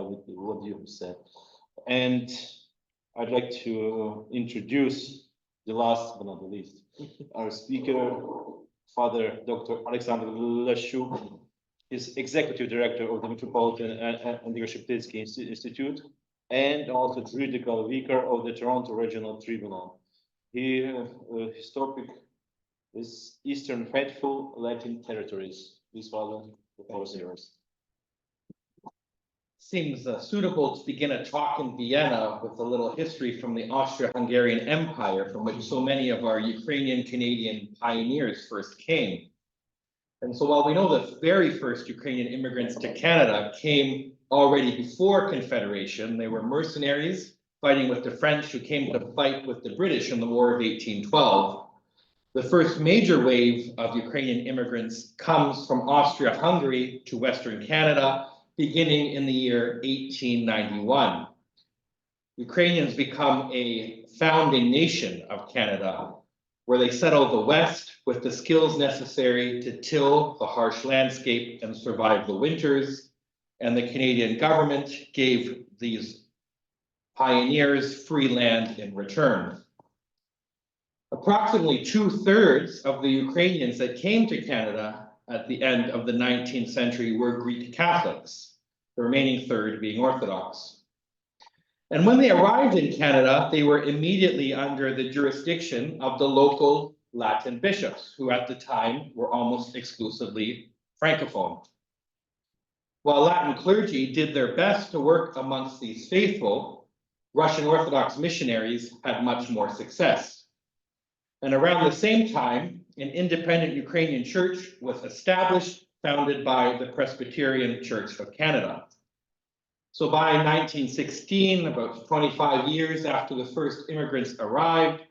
with what you said. And I'd like to introduce the last but not the least, our speaker, Father Dr. Alexander Laschuk, is Executive Director of the Metropolitan and the Sheptytsky Institute, and also Juridical Vicar of the Toronto Regional Tribunal. His topic is Eastern Faithful Latin Territories. Please, Father, the floor is yours. Seems suitable to begin a talk in Vienna with a little history from the Austro-Hungarian Empire, from which so many of our Ukrainian-Canadian pioneers first came. And so while we know the very first Ukrainian immigrants to Canada came already before Confederation, they were mercenaries fighting with the French who came to fight with the British in the War of 1812. The first major wave of Ukrainian immigrants comes from Austria-Hungary to Western Canada, beginning in the year 1891. Ukrainians become a founding nation of Canada, where they settle the West with the skills necessary to till the harsh landscape and survive the winters. And the Canadian government gave these pioneers free land in return. Approximately 2/3 of the Ukrainians that came to Canada at the end of the 19th century were Greek Catholics, the remaining third being Orthodox. And when they arrived in Canada, they were immediately under the jurisdiction of the local Latin bishops, who at the time were almost exclusively Francophone. While Latin clergy did their best to work amongst these faithful, Russian Orthodox missionaries had much more success. And around the same time, an independent Ukrainian church was established, founded by the Presbyterian Church of Canada. So by 1916, about 25 years after the first immigrants arrived,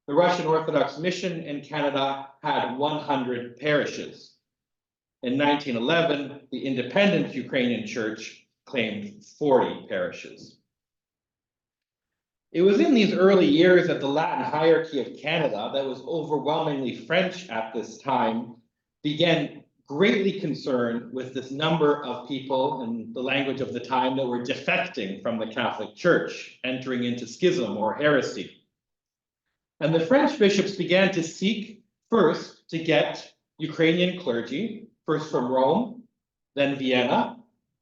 the Russian Orthodox mission in Canada had 100 parishes. In 1911, the independent Ukrainian church claimed 40 parishes. It was in these early years that the Latin hierarchy of Canada, that was overwhelmingly French at this time, began greatly concerned with this number of people in the language of the time that were defecting from the Catholic Church, entering into schism or heresy. And the French bishops began to seek first to get Ukrainian clergy, first from Rome, then Vienna,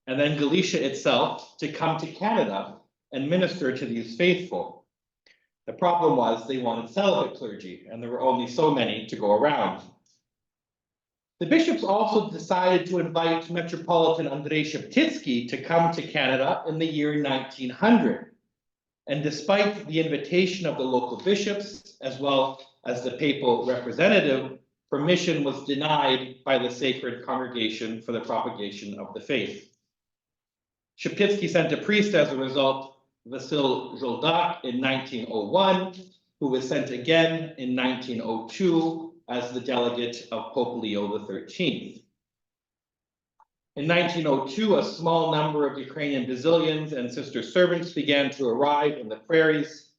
and then Galicia itself, to come to Canada and minister to these faithful. The problem was they wanted celibate clergy, and there were only so many to go around. The bishops also decided to invite Metropolitan Andrei Sheptytsky to come to Canada in the year 1900. And despite the invitation of the local bishops, as well as the papal representative, permission was denied by the Sacred Congregation for the Propagation of the Faith. Sheptytsky sent a priest as a result, Vasil Zholdak, in 1901, who was sent again in 1902 as the delegate of Pope Leo XIII. In 1902, a small number of Ukrainian Basilians and sister servants began to arrive in the prairies.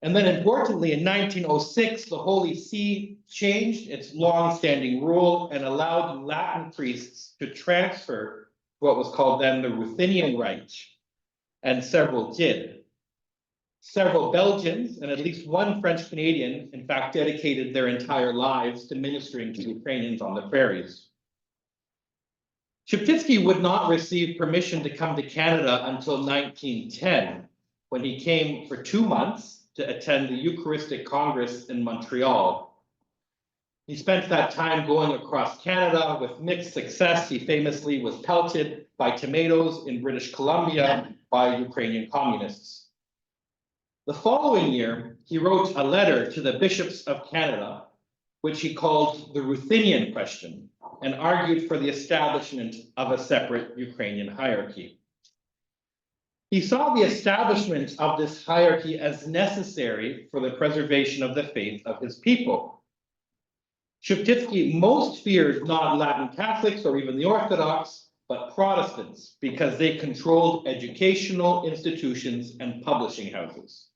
And then importantly, in 1906, the Holy See changed its long-standing rule and allowed Latin priests to transfer what was called then the Ruthenian Rite, and several did. Several Belgians and at least one French Canadian, in fact, dedicated their entire lives to ministering to Ukrainians on the prairies. Sheptytsky would not receive permission to come to Canada until 1910, when he came for 2 months to attend the Eucharistic Congress in Montreal. He spent that time going across Canada with mixed success. He famously was pelted by tomatoes in British Columbia by Ukrainian communists. The following year, he wrote a letter to the bishops of Canada, which he called the Ruthenian question, and argued for the establishment of a separate Ukrainian hierarchy. He saw the establishment of this hierarchy as necessary for the preservation of the faith of his people. Sheptytsky most feared not Latin Catholics or even the Orthodox, but Protestants, because they controlled educational institutions and publishing houses.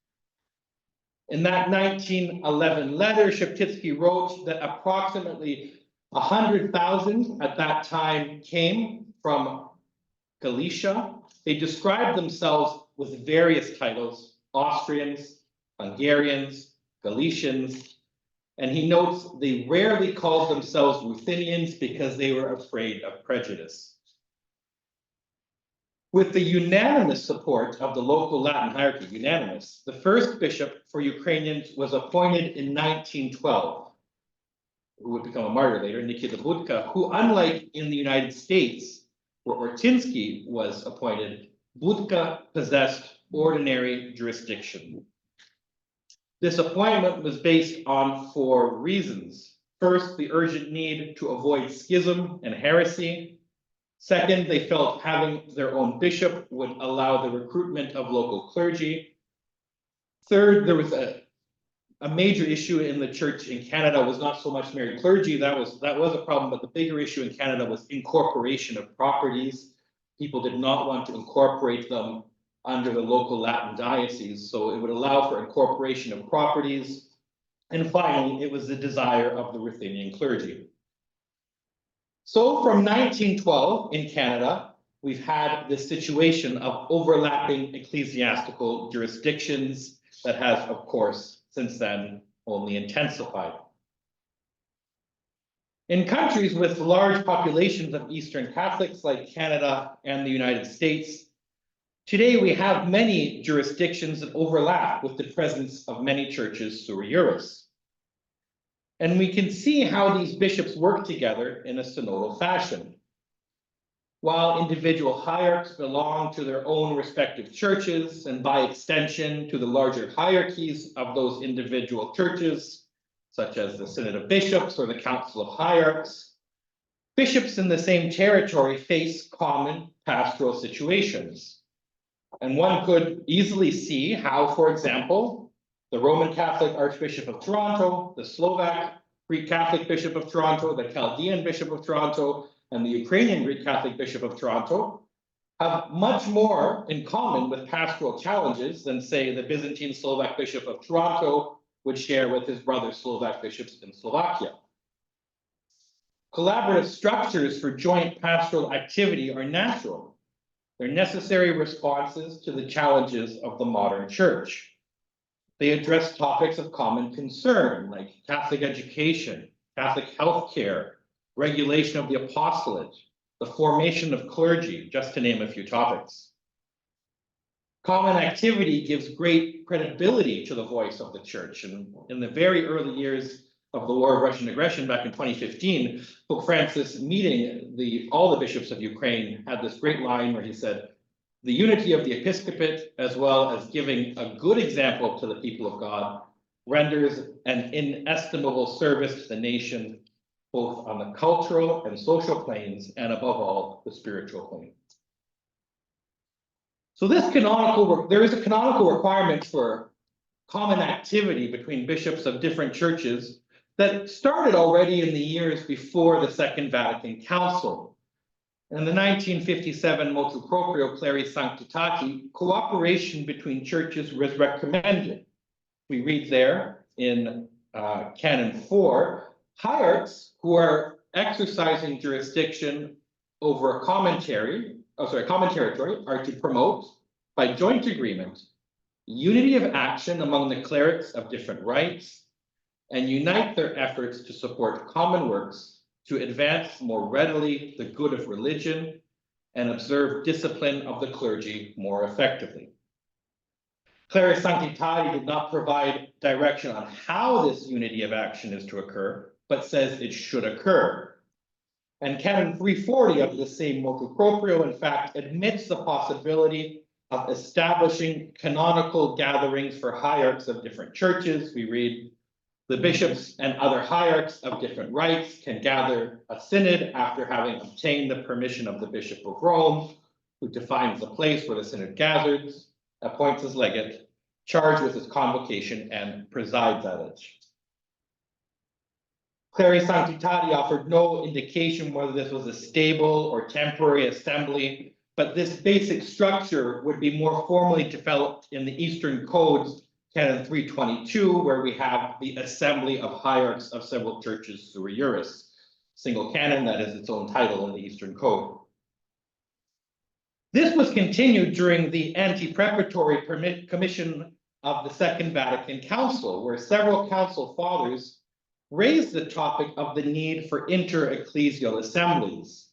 In that 1911 letter, Sheptytsky wrote that approximately 100,000 at that time came from Galicia. They described themselves with various titles: Austrians, Hungarians, Galicians, and he notes they rarely called themselves Ruthenians because they were afraid of prejudice. With the unanimous support of the local Latin hierarchy, unanimous, the first bishop for Ukrainians was appointed in 1912, who would become a martyr later, Nikita Budka, who, unlike in the United States, where Ortinsky was appointed, Budka possessed ordinary jurisdiction. This appointment was based on 4 reasons. First, the urgent need to avoid schism and heresy. Second, they felt having their own bishop would allow the recruitment of local clergy. Third, there was a major issue in the church in Canada was not so much married clergy, that was a problem, but the bigger issue in Canada was incorporation of properties. People did not want to incorporate them under the local Latin diocese, so it would allow for incorporation of properties. And finally, it was the desire of the Ruthenian clergy. So from 1912 in Canada, we've had this situation of overlapping ecclesiastical jurisdictions that has, of course, since then only intensified. In countries with large populations of Eastern Catholics like Canada and the United States, today we have many jurisdictions that overlap with the presence of many churches sui juris. And we can see how these bishops work together in a synodal fashion. While individual hierarchs belong to their own respective churches, and by extension to the larger hierarchies of those individual churches, such as the Synod of Bishops or the Council of Hierarchs, bishops in the same territory face common pastoral situations. And one could easily see how, for example, the Roman Catholic Archbishop of Toronto, the Slovak Greek Catholic Bishop of Toronto, the Chaldean Bishop of Toronto, and the Ukrainian Greek Catholic Bishop of Toronto have much more in common with pastoral challenges than, say, the Byzantine Slovak Bishop of Toronto would share with his brother Slovak bishops in Slovakia. Collaborative structures for joint pastoral activity are natural. They're necessary responses to the challenges of the modern church. They address topics of common concern, like Catholic education, Catholic healthcare, regulation of the apostolate, the formation of clergy, just to name a few topics. Common activity gives great credibility to the voice of the church. And in the very early years of the war of Russian aggression back in 2015, Pope Francis, meeting all the bishops of Ukraine, had this great line where he said, "The unity of the episcopate, as well as giving a good example to the people of God, renders an inestimable service to the nation, both on the cultural and social planes, and above all, the spiritual plane." So there is a canonical requirement for common activity between bishops of different churches that started already in the years before the Second Vatican Council. In the 1957 Motu Proprio Cleri Sanctitati, cooperation between churches was recommended. We read there in Canon 4, hierarchs who are exercising jurisdiction over a common territory are to promote, by joint agreement, unity of action among the clerics of different rites, and unite their efforts to support common works, to advance more readily the good of religion, and observe discipline of the clergy more effectively. Cleri Sanctitati did not provide direction on how this unity of action is to occur, but says it should occur. And Canon 340 of the same Motu Proprio, in fact, admits the possibility of establishing canonical gatherings for hierarchs of different churches. We read, "The bishops and other hierarchs of different rites can gather a synod after having obtained the permission of the Bishop of Rome, who defines the place where the synod gathers, appoints his legate, charged with its convocation, and presides at it." Cleri Sanctitati offered no indication whether this was a stable or temporary assembly, but this basic structure would be more formally developed in the Eastern Codes, Canon 322, where we have the assembly of hierarchs of several churches sui juris. Single canon, that is its own title in the Eastern Code. This was continued during the anti-preparatory commission of the Second Vatican Council, where several council fathers raised the topic of the need for inter-ecclesial assemblies.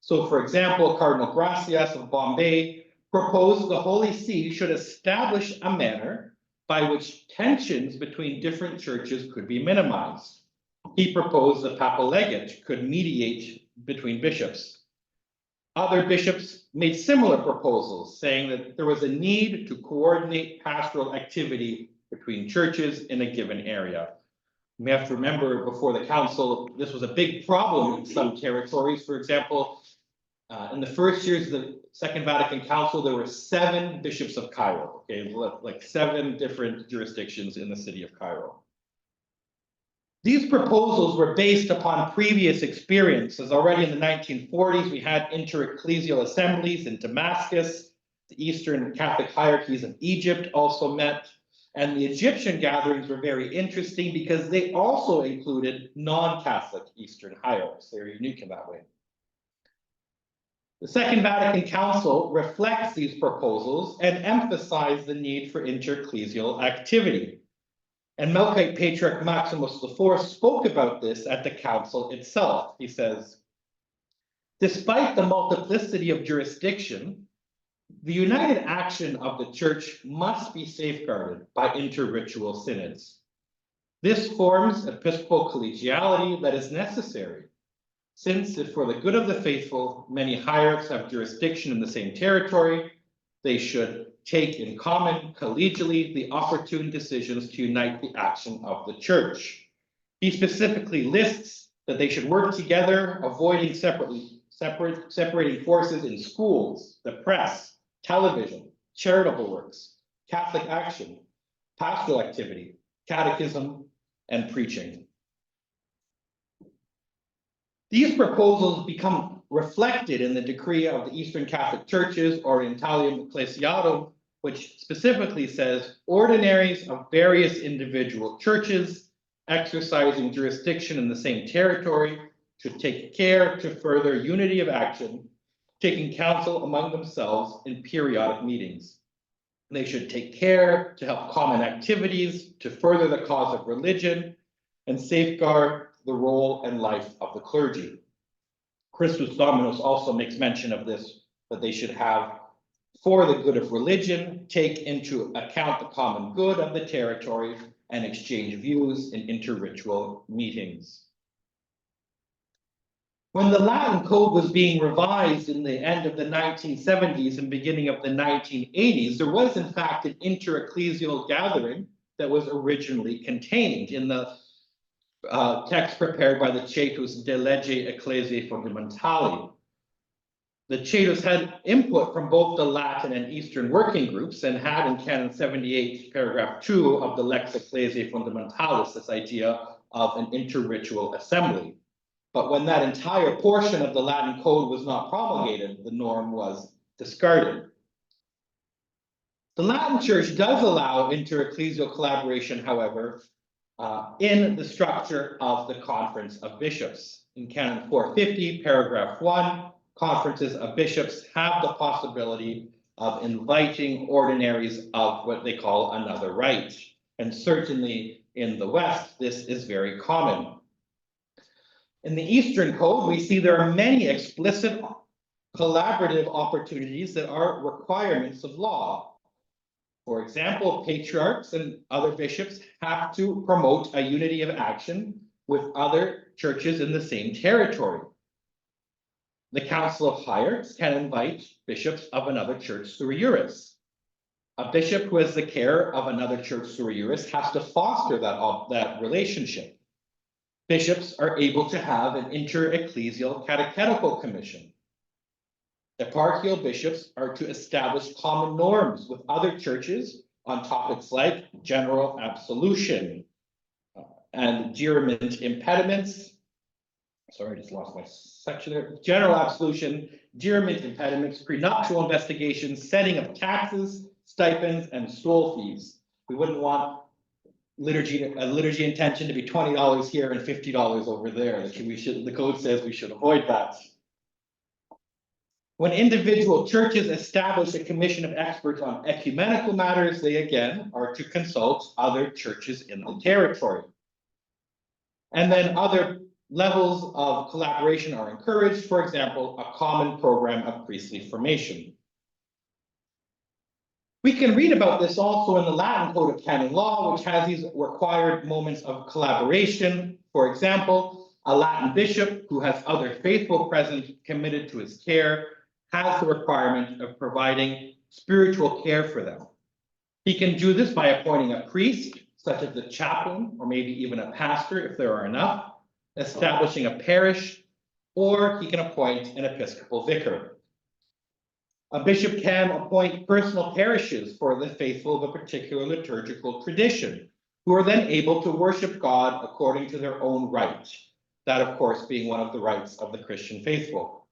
So, for example, Cardinal Gracias of Bombay proposed the Holy See should establish a manner by which tensions between different churches could be minimized. He proposed the papal legate could mediate between bishops. Other bishops made similar proposals, saying that there was a need to coordinate pastoral activity between churches in a given area. We have to remember before the council, this was a big problem in some territories. For example, in the first years of the Second Vatican Council, there were 7 bishops of Cairo, okay, like 7 different jurisdictions in the city of Cairo. These proposals were based upon previous experiences. Already in the 1940s, we had inter-ecclesial assemblies in Damascus. The Eastern Catholic hierarchies of Egypt also met. And the Egyptian gatherings were very interesting because they also included non-Catholic Eastern hierarchs. They're unique in that way. The Second Vatican Council reflects these proposals and emphasized the need for inter-ecclesial activity. And Melkite Patriarch Maximus IV spoke about this at the council itself. He says, despite the multiplicity of jurisdiction, the united action of the church must be safeguarded by interritual synods. This forms episcopal collegiality that is necessary, since if for the good of the faithful, many hierarchs have jurisdiction in the same territory, they should take in common, collegially, the opportune decisions to unite the action of the church. He specifically lists that they should work together, avoiding separating forces in schools, the press, television, charitable works, Catholic action, pastoral activity, catechism, and preaching. These proposals become reflected in the decree of the Eastern Catholic Churches, Orientalium Ecclesiarum, which specifically says ordinaries of various individual churches exercising jurisdiction in the same territory should take care to further unity of action, taking counsel among themselves in periodic meetings. They should take care to help common activities to further the cause of religion and safeguard the role and life of the clergy. Christus Dominus also makes mention of this, that they should have, for the good of religion, take into account the common good of the territory and exchange views in interritual meetings. When the Latin Code was being revised in the end of the 1970s and beginning of the 1980s, there was in fact an inter-ecclesial gathering that was originally contained in the text prepared by the Cetus de Lege Ecclesiae Fundamentali. The Cetus had input from both the Latin and Eastern working groups and had in Canon 78, paragraph 2 of the Lex Ecclesiae Fundamentalis, this idea of an interritual assembly. But when that entire portion of the Latin Code was not promulgated, the norm was discarded. The Latin Church does allow inter-ecclesial collaboration, however, in the structure of the Conference of Bishops. In Canon 450, paragraph 1, conferences of bishops have the possibility of inviting ordinaries of what they call another rite. And certainly in the West, this is very common. In the Eastern Code, we see there are many explicit collaborative opportunities that are requirements of law. For example, patriarchs and other bishops have to promote a unity of action with other churches in the same territory. The Council of Hierarchs can invite bishops of another church sui juris. A bishop who has the care of another church sui juris has to foster that relationship. Bishops are able to have an inter-ecclesial catechetical commission. Eparchial bishops are to establish common norms with other churches on topics like general absolution and geriment impediments. Sorry, I just lost my section there. General absolution, geriment impediments, prenuptial investigations, setting of taxes, stipends, and stole fees. We wouldn't want liturgy intention to be $20 here and $50 over there. The code says we should avoid that. When individual churches establish a commission of experts on ecumenical matters, they again are to consult other churches in the territory. And then other levels of collaboration are encouraged, for example, a common program of priestly formation. We can read about this also in the Latin Code of Canon Law, which has these required moments of collaboration. For example, a Latin bishop who has other faithful present committed to his care has the requirement of providing spiritual care for them. He can do this by appointing a priest, such as the chaplain, or maybe even a pastor if there are enough, establishing a parish, or he can appoint an episcopal vicar. A bishop can appoint personal parishes for the faithful of a particular liturgical tradition, who are then able to worship God according to their own right. That, of course, being one of the rights of the Christian faithful.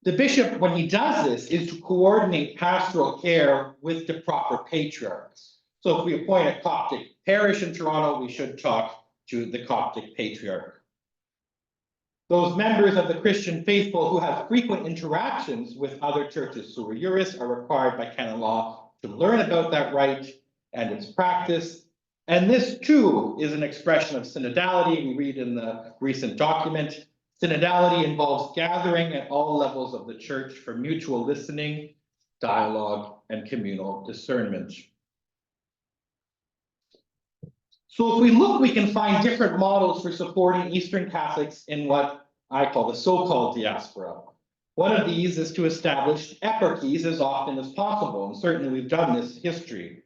The bishop, when he does this, is to coordinate pastoral care with the proper patriarchs. So if we appoint a Coptic parish in Toronto, we should talk to the Coptic patriarch. Those members of the Christian faithful who have frequent interactions with other churches, sua juris, are required by canon law to learn about that right and its practice. And this too is an expression of synodality. We read in the recent document, synodality involves gathering at all levels of the church for mutual listening, dialogue, and communal discernment. So if we look, we can find different models for supporting Eastern Catholics in what I call the so-called diaspora. One of these is to establish eparchies as often as possible, and certainly we've done this in history.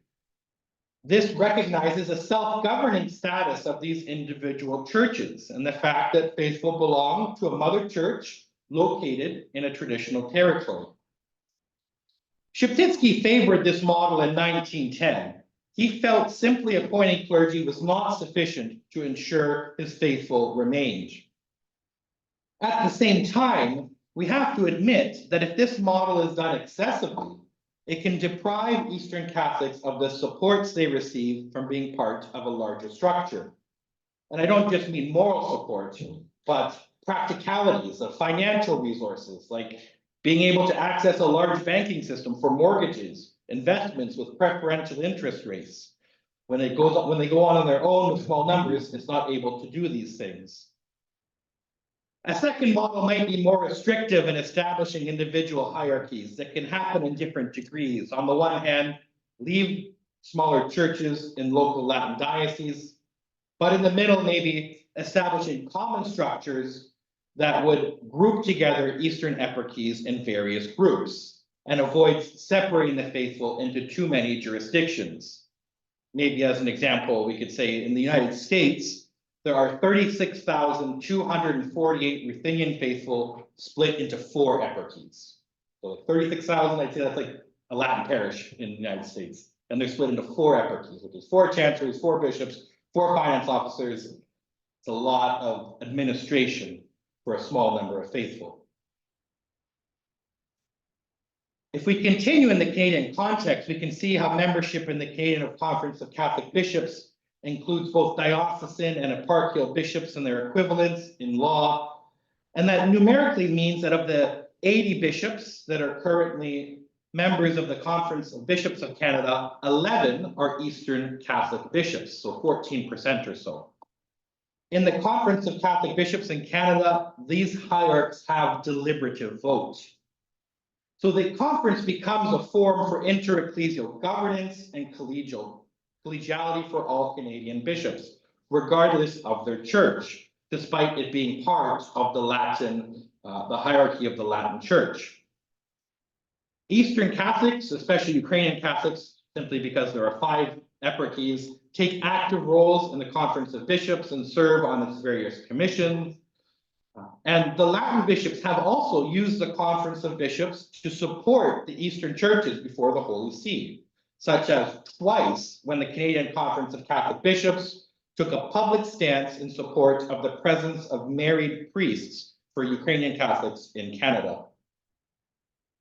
This recognizes a self-governing status of these individual churches and the fact that faithful belong to a mother church located in a traditional territory. Sheptytsky favored this model in 1910. He felt simply appointing clergy was not sufficient to ensure his faithful remained. At the same time, we have to admit that if this model is done excessively, it can deprive Eastern Catholics of the supports they receive from being part of a larger structure. And I don't just mean moral support, but practicalities of financial resources, like being able to access a large banking system for mortgages, investments with preferential interest rates. When they go on their own with small numbers, it's not able to do these things. A second model might be more restrictive in establishing individual hierarchies that can happen in different degrees. On the one hand, leave smaller churches in local Latin dioceses, but in the middle, maybe establishing common structures that would group together Eastern eparchies in various groups and avoid separating the faithful into too many jurisdictions. Maybe as an example, we could say in the United States, there are 36,248 Ruthenian faithful split into 4 eparchies. So 36,000, I'd say that's like a Latin parish in the United States. And they're split into 4 eparchies, which is 4 chancelleries, 4 bishops, 4 finance officers. It's a lot of administration for a small number of faithful. If we continue in the Canadian context, we can see how membership in the Canadian Conference of Catholic Bishops includes both diocesan and eparchial bishops and their equivalents in law. And that numerically means that of the 80 bishops that are currently members of the Conference of Bishops of Canada, 11 are Eastern Catholic bishops, so 14% or so. In the Conference of Catholic Bishops in Canada, these hierarchs have deliberative vote. So the conference becomes a forum for inter-ecclesial governance and collegiality for all Canadian bishops, regardless of their church, despite it being part of the hierarchy of the Latin Church. Eastern Catholics, especially Ukrainian Catholics, simply because there are 5 eparchies, take active roles in the Conference of Bishops and serve on its various commissions. And the Latin bishops have also used the Conference of Bishops to support the Eastern churches before the Holy See, such as twice when the Canadian Conference of Catholic Bishops took a public stance in support of the presence of married priests for Ukrainian Catholics in Canada.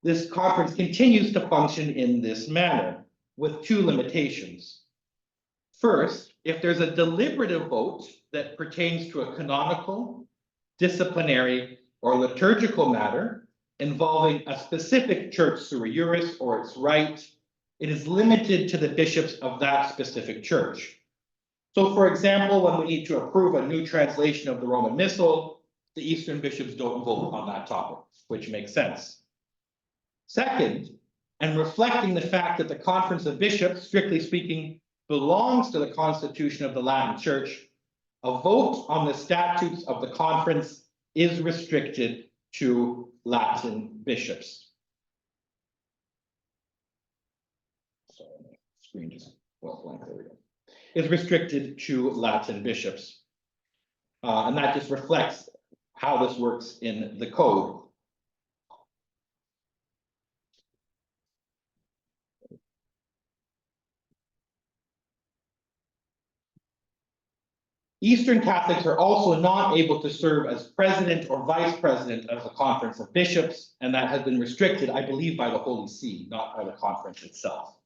This conference continues to function in this manner, with 2 limitations. First, if there's a deliberative vote that pertains to a canonical, disciplinary, or liturgical matter, involving a specific church sui juris or its right, it is limited to the bishops of that specific church. So for example, when we need to approve a new translation of the Roman Missal, the Eastern bishops don't vote on that topic, which makes sense. Second, and reflecting the fact that the Conference of Bishops, strictly speaking, belongs to the Constitution of the Latin Church, a vote on the statutes of the conference is restricted to Latin bishops. Sorry, my screen just went blank. There we go. Is restricted to Latin bishops. And that just reflects how this works in the code. Eastern Catholics are also not able to serve as president or vice president of the Conference of Bishops, and that has been restricted, I believe, by the Holy See, not by the conference itself.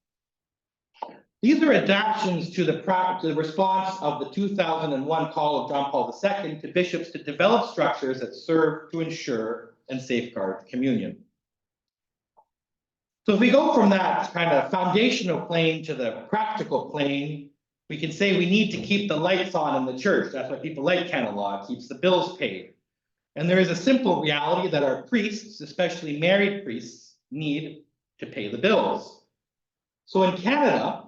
These are adaptations to the response of the 2001 call of John Paul II to bishops to develop structures that serve to ensure and safeguard communion. So if we go from that kind of foundational plane to the practical plane, we can say we need to keep the lights on in the church. That's why people like canon law. It keeps the bills paid. And there is a simple reality that our priests, especially married priests, need to pay the bills. So in Canada,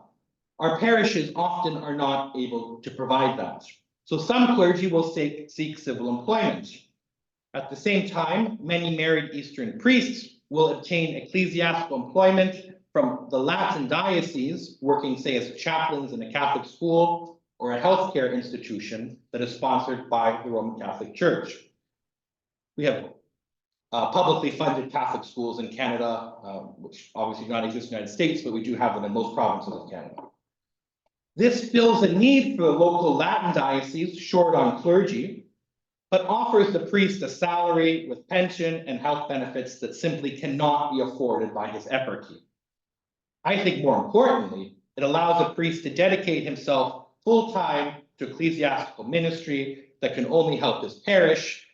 our parishes often are not able to provide that. So some clergy will seek civil employment. At the same time, many married Eastern priests will obtain ecclesiastical employment from the Latin diocese, working, say, as chaplains in a Catholic school or a healthcare institution that is sponsored by the Roman Catholic Church. We have publicly funded Catholic schools in Canada, which obviously do not exist in the United States, but we do have them in most provinces of Canada. This fills a need for the local Latin diocese short on clergy, but offers the priest a salary with pension and health benefits that simply cannot be afforded by his eparchy. I think more importantly, it allows a priest to dedicate himself full-time to ecclesiastical ministry that can only help his parish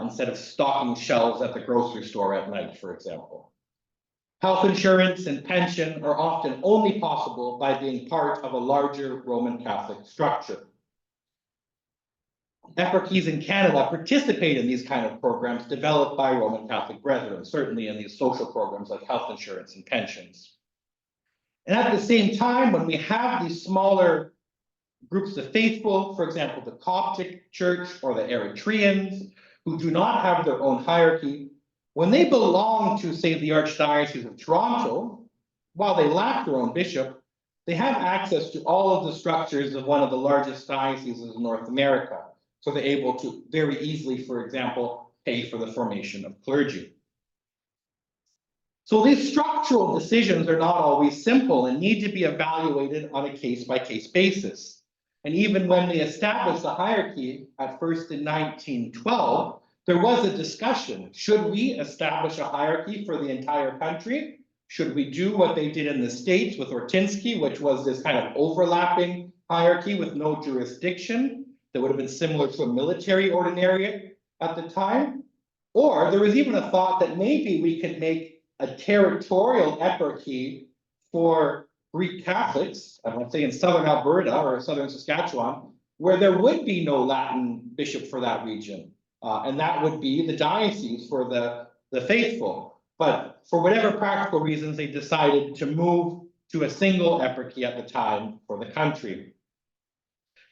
instead of stocking shelves at the grocery store at night, for example. Health insurance and pension are often only possible by being part of a larger Roman Catholic structure. Eparchies in Canada participate in these kind of programs developed by Roman Catholic brethren, certainly in these social programs like health insurance and pensions. And at the same time, when we have these smaller groups of faithful, for example, the Coptic Church or the Eritreans, who do not have their own hierarchy, when they belong to, say, the Archdiocese of Toronto, while they lack their own bishop, they have access to all of the structures of one of the largest dioceses in North America. So they're able to very easily, for example, pay for the formation of clergy. So these structural decisions are not always simple and need to be evaluated on a case-by-case basis. And even when they established the hierarchy at first in 1912, there was a discussion. Should we establish a hierarchy for the entire country? Should we do what they did in the States with Ortinsky, which was this kind of overlapping hierarchy with no jurisdiction that would have been similar to a military ordinariate at the time? Or there was even a thought that maybe we could make a territorial eparchy for Greek Catholics, I don't say in southern Alberta or southern Saskatchewan, where there would be no Latin bishop for that region. And that would be the diocese for the faithful. But for whatever practical reasons, they decided to move to a single eparchy at the time for the country.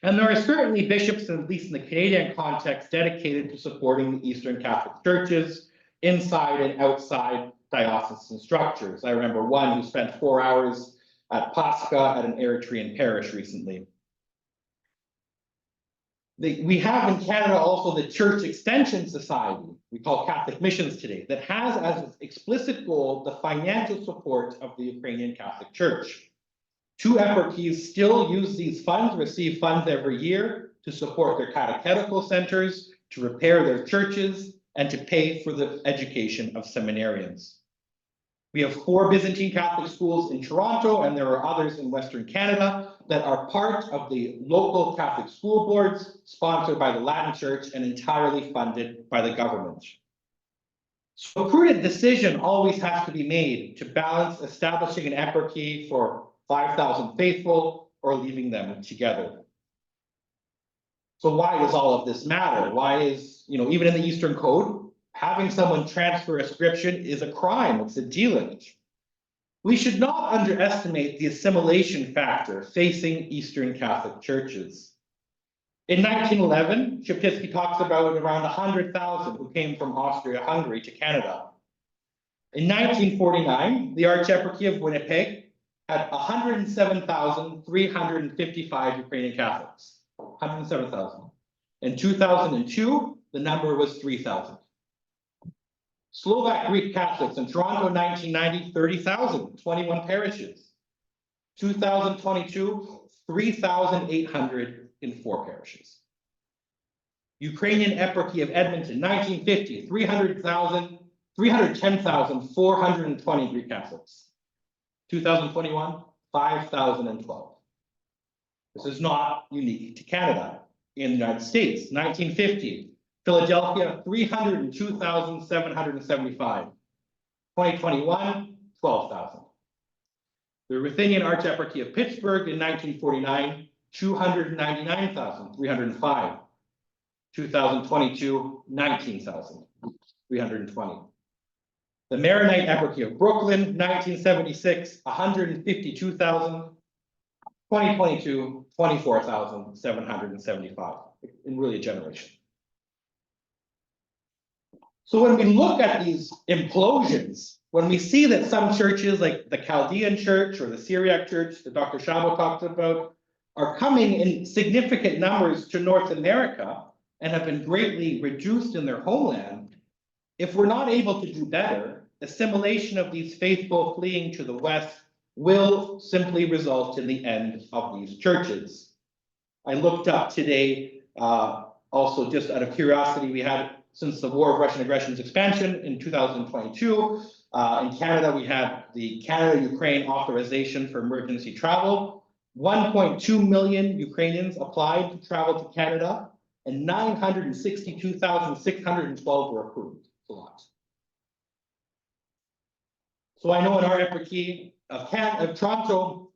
And there are certainly bishops, at least in the Canadian context, dedicated to supporting the Eastern Catholic churches inside and outside diocesan structures. I remember one who spent 4 hours at Pascha at an Eritrean parish recently. We have in Canada also the Church Extension Society, we call Catholic Missions today, that has as its explicit goal the financial support of the Ukrainian Catholic Church. 2 eparchies still use these funds, receive funds every year to support their catechetical centers, to repair their churches, and to pay for the education of seminarians. We have 4 Byzantine Catholic schools in Toronto, and there are others in Western Canada that are part of the local Catholic school boards, sponsored by the Latin Church and entirely funded by the government. So a prudent decision always has to be made to balance establishing an eparchy for 5,000 faithful or leaving them together. So why does all of this matter? Why is, even in the Eastern Code, having someone transfer ascription is a crime, it's a delicage. We should not underestimate the assimilation factor facing Eastern Catholic churches. In 1911, Szeptycki talks about around 100,000 who came from Austria-Hungary to Canada. In 1949, the Archeparchy of Winnipeg had 107,355 Ukrainian Catholics. 107,000. In 2002, the number was 3,000. Slovak Greek Catholics in Toronto, 1990, 30,000, 21 parishes. 2022, 3,804 parishes. Ukrainian Eparchy of Edmonton, 1950, 310,420 Greek Catholics. 2021, 5,012. This is not unique to Canada. In the United States, 1950, Philadelphia, 302,775. 2021, 12,000. The Ruthenian Archeparchy of Pittsburgh in 1949, 299,305. 2022, 19,320. The Maronite Eparchy of Brooklyn, 1976, 152,000. 2022, 24,775, in really a generation. So when we look at these implosions, when we see that some churches like the Chaldean Church or the Syriac Church that Dr. Szabo talked about are coming in significant numbers to North America and have been greatly reduced in their homeland, if we're not able to do better, assimilation of these faithful fleeing to the West will simply result in the end of these churches. I looked up today, also just out of curiosity, we had, since the War of Russian Aggression's expansion in 2022, in Canada, we had the Canada-Ukraine authorization for emergency travel. 1.2 million Ukrainians applied to travel to Canada, and 962,612 were approved. It's a lot. So I know in our eparchy of Toronto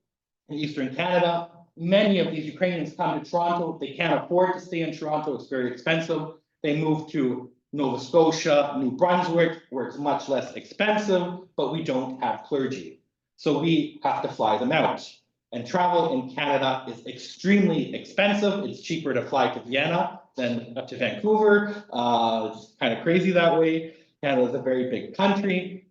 in Eastern Canada, many of these Ukrainians come to Toronto. They can't afford to stay in Toronto. It's very expensive. They move to Nova Scotia, New Brunswick, where it's much less expensive, but we don't have clergy. So we have to fly them out. And travel in Canada is extremely expensive. It's cheaper to fly to Vienna than up to Vancouver. It's kind of crazy that way. Canada is a very big country.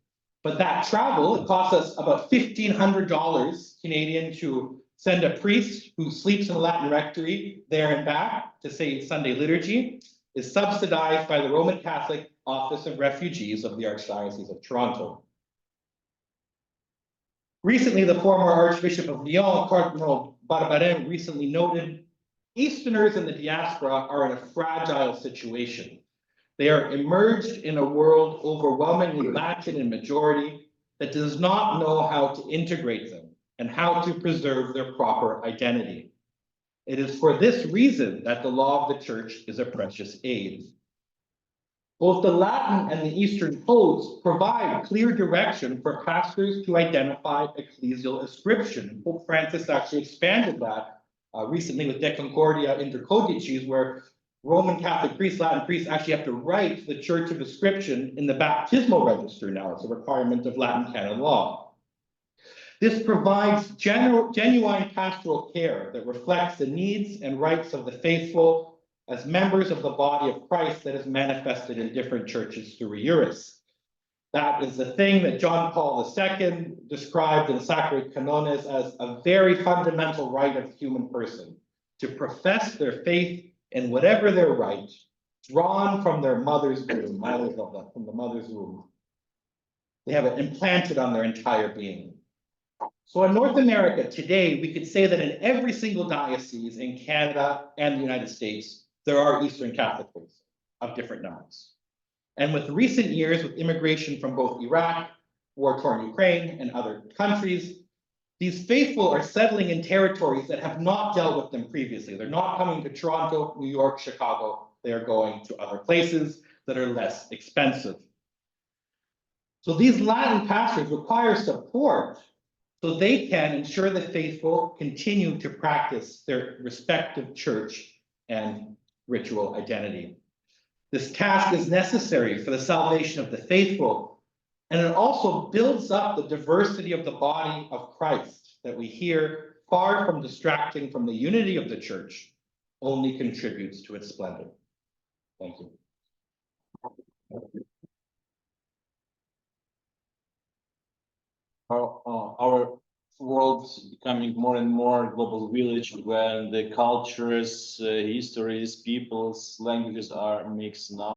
But that travel, it costs us about $1,500 Canadian to send a priest who sleeps in the Latin rectory there and back to say Sunday liturgy, is subsidized by the Roman Catholic Office of Refugees of the Archdiocese of Toronto. Recently, the former Archbishop of Lyon, Cardinal Barbarin, recently noted, Easterners in the diaspora are in a fragile situation. They are immersed in a world overwhelmingly Latin in majority that does not know how to integrate them and how to preserve their proper identity. It is for this reason that the law of the church is a precious aid. Both the Latin and the Eastern codes provide clear direction for pastors to identify ecclesial ascription. Pope Francis actually expanded that recently with De Concordia Inter Codices, where Roman Catholic priests, Latin priests actually have to write the Church of Ascription in the baptismal register now. It's a requirement of Latin canon law. This provides genuine pastoral care that reflects the needs and rights of the faithful as members of the body of Christ that is manifested in different churches through Eurus. That is the thing that John Paul II described in Sacri Canones as a very fundamental right of the human person, to profess their faith in whatever their right, drawn from their mother's womb. I always love that, from the mother's womb. They have it implanted on their entire being. So in North America today, we could say that in every single diocese in Canada and the United States, there are Eastern Catholic priests of different numbers. And with recent years, with immigration from both Iraq, war-torn Ukraine, and other countries, these faithful are settling in territories that have not dealt with them previously. They're not coming to Toronto, New York, Chicago. They are going to other places that are less expensive. So these Latin pastors require support so they can ensure the faithful continue to practice their respective church and ritual identity. This task is necessary for the salvation of the faithful, and it also builds up the diversity of the body of Christ that we hear, far from distracting from the unity of the church, only contributes to its splendor. Thank you. Our world's becoming more and more global village when the cultures, histories, peoples, languages are mixed now.